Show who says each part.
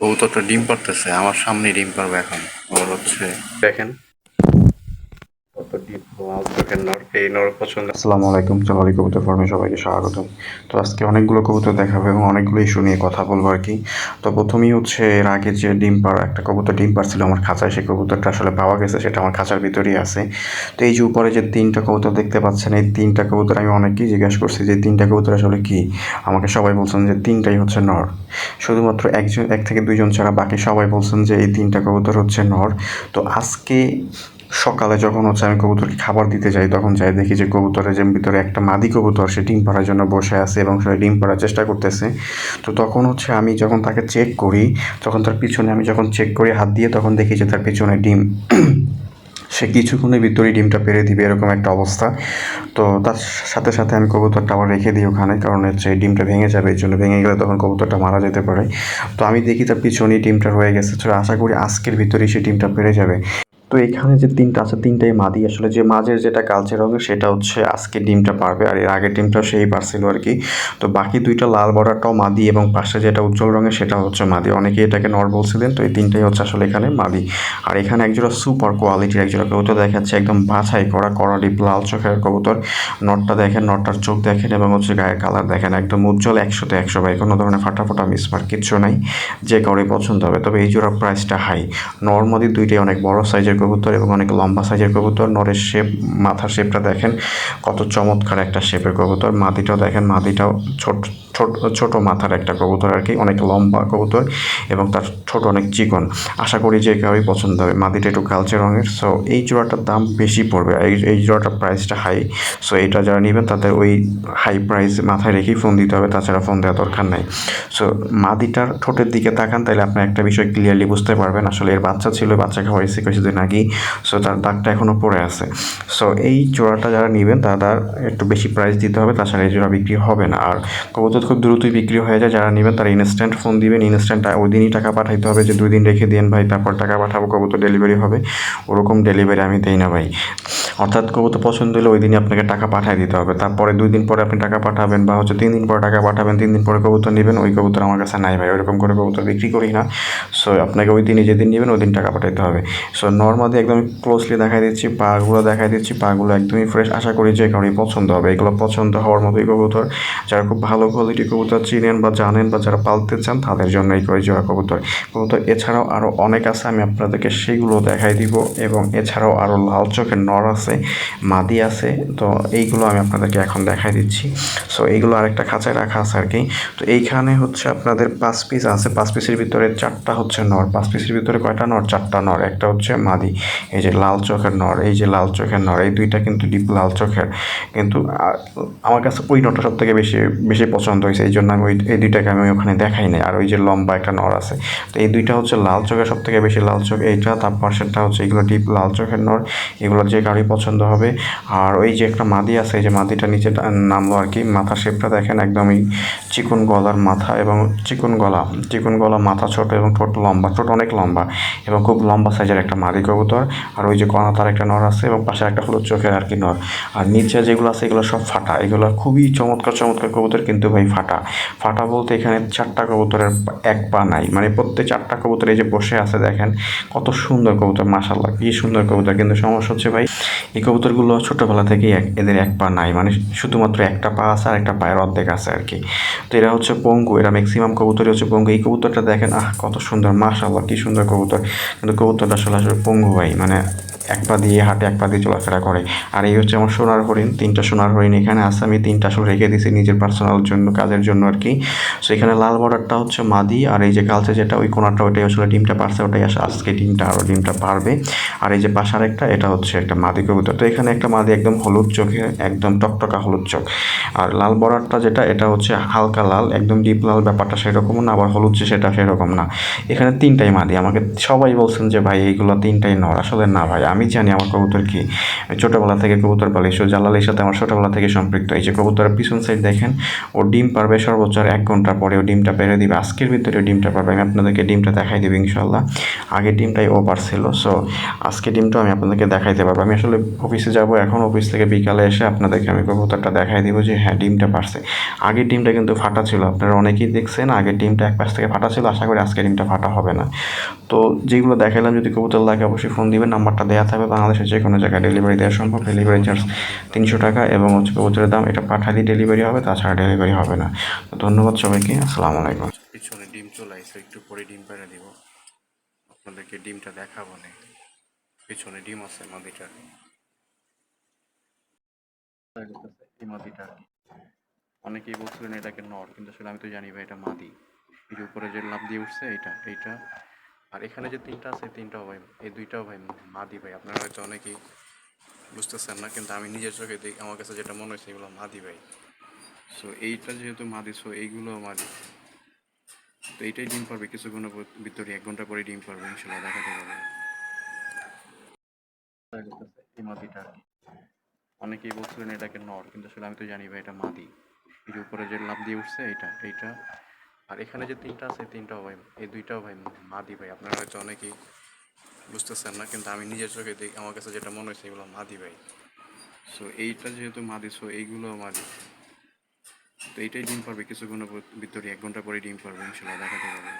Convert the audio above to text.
Speaker 1: কবুতরটা ডিম পাড়তেছে আমার সামনে, ডিম পারবে এখন। ওর হচ্ছে দেখেন কত ডিম, লাল চোখের নর, এই নর পছন্দ। আসসালামু আলাইকুম, চলালি কবুতর ফার্মে সবাইকে স্বাগতম। তো আজকে অনেকগুলো কবুতর দেখাবো এবং অনেকগুলো ইস্যু নিয়ে কথা বলবো আর কি। তো প্রথমেই হচ্ছে এর আগে যে ডিম পাড়া একটা কবুতর ডিম পাড়ছিল আমার খাঁচায়, সেই কবুতরটা আসলে পাওয়া গেছে, সেটা আমার খাঁচার ভিতরেই আছে। তো এই যে উপরে যে তিনটা কবুতর দেখতে পাচ্ছেন, এই তিনটা কবুতর আমি অনেককেই জিজ্ঞাসা করছি যে তিনটা কবুতর আসলে কি। আমাকে সবাই বলছেন যে তিনটাই হচ্ছে নর। শুধুমাত্র এক থেকে দুইজন ছাড়া বাকি সবাই বলছেন যে এই তিনটা কবুতর হচ্ছে নর। তো আজকে সকালে যখন হচ্ছে আমি কবুতরকে খাবার দিতে যাই, তখন যাই দেখি যে কবুতরের যে ভিতরে একটা মাদি কবুতর, সে ডিম পাড়ার জন্য বসে আছে এবং সে ডিম পাড়ার চেষ্টা করতেছে। তো তখন হচ্ছে আমি যখন তাকে চেক করি, তখন তার পিছনে আমি যখন চেক করি হাত দিয়ে, তখন দেখি যে তার পিছনে ডিম সে কিছুক্ষণের ভিতরেই ডিমটা পেড়ে দিবে, এরকম একটা অবস্থা। তো তার সাথে সাথে আমি কবুতরটা আবার রেখে দিই ওখানে, কারণ হচ্ছে এই ডিমটা ভেঙে যাবে, এই জন্য ভেঙে গেলে তখন কবুতরটা মারা যেতে পারে। তো আমি দেখি তার পিছনেই ডিমটা রয়ে গেছে, তো আশা করি আজকের ভিতরেই সে ডিমটা পেড়ে যাবে। তো এখানে যে তিনটা আছে, তিনটাই মাদি। আসলে যে মাঝের যেটা কালচে রঙের, সেটা হচ্ছে আজকে ডিমটা পারবে, আর এর আগের ডিমটা সেই পারছিল আর কি। তো বাকি দুইটা লাল বর্ডারটাও মাদি এবং পাশে যেটা উজ্জ্বল রঙের সেটা হচ্ছে মাদি। অনেকে এটাকে নর বলছিলেন, তো এই তিনটাই হচ্ছে আসলে এখানে মাদি। আর এখানে একজোড়া সুপার কোয়ালিটির একজোড়া কবুতর দেখাচ্ছে, একদম বাছাই করা ডিপ লাল চোখের কবুতর। নটটা দেখেন, নটটার চোখ দেখেন এবং হচ্ছে গায়ের কালার দেখেন, একদম উজ্জ্বল, 100-তে 100 ভাই, কোনো ধরনের ফাটা মিসমার্ক কিচ্ছু নাই, যে কাউরে পছন্দ হবে। তবে এই জোড়ার প্রাইসটা হাই। নর মাদি দুইটাই অনেক বড় সাইজের কবুতর এবং অনেক লম্বা সাইজের কবুতর। নরের শেপ, মাথার শেপটা দেখেন কত চমৎকার একটা শেপের কবুতর। মাদিটাও দেখেন, মাদিটাও ছোট ছোট ছোট মাথার একটা কবুতর আর কি, অনেক লম্বা কবুতর এবং তার ছোট অনেক চিকন। আশা করি যে কাউই পছন্দ হবে। মাদিটা একটু কালচে রঙের। সো এই জোড়াটার দাম বেশি পড়বে, এই জোড়াটার প্রাইসটা হাই। সো এটা যারা নেবেন তাদের ওই হাই প্রাইস মাথায় রেখেই ফোন দিতে হবে, তাছাড়া ফোন দেওয়ার দরকার নাই। সো মাদিটার ঠোঁটের দিকে তাকান, তাহলে আপনি একটা বিষয় ক্লিয়ারলি বুঝতে পারবেন, আসলে এর বাচ্চা ছিল, বাচ্চা খাওয়াইছে কিছুদিন আগেই। সো তার দাগটা এখনও পড়ে আছে। সো এই জোড়াটা যারা নেবেন তারা একটু বেশি প্রাইস দিতে হবে, তাছাড়া এই জোড়া বিক্রি হবে না। আর কবুতর খুব দ্রুতই বিক্রি হয়ে যায়। যারা নেবেন তারা ইনস্ট্যান্ট ফোন দিবেন, ইনস্ট্যান্ট ওই দিনই টাকা পাঠাইতে হবে, যে 2 দিন রেখে দিন ভাই, তারপর টাকা পাঠাবো, কবুতর ডেলিভারি হবে। ওরকম ডেলিভারি আমি দেই না ভাই। অর্থাৎ কবুতর পছন্দ হলে ওই দিনই আপনাকে টাকা পাঠিয়ে দিতে হবে, তারপরে 2 দিন পরে আপনি টাকা পাঠাবেন, বা হচ্ছে 3 দিন পরে টাকা পাঠাবেন, 3 দিন পরে কবুতর নেবেন। ওই কবুতর আমার কাছে নাই ভাই, ওইরকম করে কবুতর বিক্রি করি না। সো আপনাকে ওই দিনই যেদিন নেবেন ওই দিন টাকা পাঠাইতে হবে। সো নর্মালি একদম ক্লোজলি দেখাই দিচ্ছি, পাগুলো দেখাই দিচ্ছি, পাগুলো একদমই ফ্রেশ। আশা করি যে কারোরই পছন্দ হবে, এগুলো পছন্দ হওয়ার মতোই কবুতর। যারা খুব ভালো কোয়ালিটির কবুতর চিনেন বা জানেন বা যারা পালতে চান, তাদের জন্য এই জোড়া কবুতর। এছাড়াও আরও অনেক আছে, আমি আপনাদেরকে সেগুলো দেখাই দিব। এবং এছাড়াও আরও লাল চোখের নর আছে, মাদি আছে। তো এইগুলো আমি আপনাদেরকে এখন দেখাই দিচ্ছি। সো এইগুলো আরেকটা খাঁচায় রাখা আছে আর কি। তো এইখানে হচ্ছে আপনাদের 5 পিস আছে, 5 পিসের ভিতরে 4টা হচ্ছে নর। 5 পিসের ভিতরে কয়টা নর? 4টা নর, একটা হচ্ছে মাদি। এই যে লাল চোখের নর, এই যে লাল চোখের নর, এই দুইটা কিন্তু ডিপ লাল চোখের। কিন্তু আমার কাছে ওই নরটা সব থেকে বেশি বেশি পছন্দ হয়েছে, এই জন্য আমি এই দুইটাকে আমি ওখানে দেখাই নাই। আর ওই যে লম্বা একটা নর আছে, তো এই দুইটা হচ্ছে লাল চোখের, সব থেকে বেশি লাল চোখ এইটা, তারপর সেটা হচ্ছে এগুলো ডিপ লাল চোখের নর। এগুলো যে কারোই পছন্দ হবে। আর ওই যে একটা মাদি আছে, এই যে মাদিটা নিচে নামলো আর কি, মাথার শেপটা দেখেন, একদমই চিকন গলার মাথা এবং চিকন গলা মাথা, ছোট এবং ঠোঁট লম্বা, ঠোঁট অনেক লম্বা এবং খুব লম্বা সাইজের একটা মাদি কবুতর। আর ওই যে কণা তার একটা নর আছে এবং পাশে একটা হলুদ চোখের আর কি নর। আর নিচে যেগুলো আছে এগুলো সব ফাটা, এগুলো খুবই চমৎকার কবুতর, কিন্তু ভাই ফাটা বলতে এখানে 4টা কবুতরের এক পা নাই, মানে প্রত্যেক 4টা কবুতর এই যে বসে আছে দেখেন, কত সুন্দর কবুতর, মাশাআল্লাহ কি সুন্দর কবুতর। কিন্তু সমস্যা হচ্ছে ভাই, এই কবুতরগুলো ছোটোবেলা থেকেই এদের এক পা নাই, মানে শুধুমাত্র একটা পা আছে আর একটা পায়ের অর্ধেক আছে আর কি। তো এরা হচ্ছে পঙ্গু, এরা ম্যাক্সিমাম কবুতরই হচ্ছে পঙ্গু। এই কবুতরটা দেখেন, কত সুন্দর, মাশাআল্লাহ কি সুন্দর কবুতর। কিন্তু কবুতরটা আসলে পঙ্গু ভাই, মানে এক পা দিয়ে হাঁটে, এক পা দিয়ে চলাফেরা করে। আর এই হচ্ছে আমার সোনার হরিণ, 3টা সোনার হরিণ এখানে আছে। আমি 3টা আসলে রেখে দিয়েছি নিজের পার্সোনাল জন্য, কাজের জন্য আর কি। সো এখানে লাল বর্ডারটা হচ্ছে মাদি, আর এই যে কালচে যেটা ওই কোনাটা, ওইটাই আসলে ডিমটা পারছে, ওটাই আজকে ডিমটা পারবে। আর এই যে পাশার একটা, এটা হচ্ছে একটা মাদি কবুতর। তো এখানে একটা মাদি একদম হলুদ চোখে, একদম টকটকা হলুদ চোখ। আর লাল বর্ডারটা যেটা, এটা হচ্ছে হালকা লাল, একদম ডিপ লাল ব্যাপারটা সেরকমও না, আবার হলুদ সেটা সেরকম না। এখানে 3টাই মাদি। আমাকে সবাই বলছেন যে ভাই এইগুলো 3টাই নর, আসলে না ভাই, আমি জানি আমার কবুতর কি। ছোটোবেলা থেকে কবুতর পালি, সো জালালের সাথে আমার ছোটোবেলা থেকে সম্পৃক্ত। এই যে কবুতরের পিছন সাইড দেখেন, ও ডিম পারবে সর্বোচ্চ আর 1 ঘন্টা পরে ও ডিমটা পেরে দিবে। আজকের ভিতরে ডিমটা পারবে, আমি আপনাদেরকে ডিমটা দেখাই দেবো ইনশাল্লাহ। আগের ডিমটাই ও পারছিল, সো আজকে ডিমটা আমি আপনাদেরকে দেখাইতে পারবো। আমি আসলে অফিসে যাব এখন, অফিস থেকে বিকালে এসে আপনাদেরকে আমি কবুতরটা দেখাই দিব যে হ্যাঁ ডিমটা পারছে। আগের ডিমটা কিন্তু ফাটা ছিল, আপনারা অনেকেই দেখছেন আগের ডিমটা এক পাশ থেকে ফাটা ছিল। আশা করি আজকের ডিমটা ফাটা হবে না। তো যেগুলো দেখালাম, যদি কবুতর লাগে অবশ্যই ফোন দিবেন, নাম্বারটা দেওয়া থাকবে। বাংলাদেশের যে কোনো জায়গায় ডেলিভারি দেওয়া সম্ভব। ডেলিভারি চার্জ 300 টাকা এবং হচ্ছে কবুতরের দাম, এটা পাঠালে ডেলিভারি হবে, তাছাড়া ডেলিভারি হবে না। তো ধন্যবাদ সবাইকে, আসসালামু আলাইকুম। পিছনে ডিম চলে আসছে, একটু পরে ডিম পেড়ে দিব, আপনাদেরকে ডিমটা দেখাবো না। পিছনে ডিম আছে মাদিটার, এই মাদিটার অনেকেই বলছিলেন এটাকে নর, কিন্তু আসলে আমি তো জানি ভাই এটা মাদি। এর উপরে যে লাফ দিয়ে উঠছে এইটা আর এখানে যে তিনটা আছে, তিনটাও ভাই, এই দুইটাও ভাই মাদি ভাই। আপনারা হয়তো অনেকেই বুঝতেছেন না, কিন্তু আমি নিজের চোখে দেখি, আমার কাছে যেটা মনে হয়েছে এগুলো মাদি ভাই। সো এইটা যেহেতু মাদি, সো এইগুলো মাদি। তো এইটাই ডিম পারবে কিছুক্ষণের ভিতরে, 1 ঘন্টা পরে ডিম পারবে ইনশাল্লাহ, দেখাতে পারবে এই মাদিটা। অনেকেই বলছিলেন এটাকে নর, কিন্তু আসলে আমি তো জানি ভাই এটা মাদি। এর উপরে যে লাফ দিয়ে উঠছে এইটা আর এখানে যে তিনটা আছে, তিনটাও ভাই, এই দুইটাও ভাই মাদি ভাই। আপনারা হয়তো অনেকেই বুঝতেছেন না, কিন্তু আমি নিজের চোখে দেখি, আমার কাছে যেটা মনে হয়েছে এগুলো মাদি ভাই। সো এইটা যেহেতু মাদি, সো এইগুলো মাদি। তো এইটাই ডিম পারবে কিছুক্ষণের ভিতরে, 1 ঘন্টা পরে ডিম পারবে ইনশাল্লাহ, দেখাতে পারবে।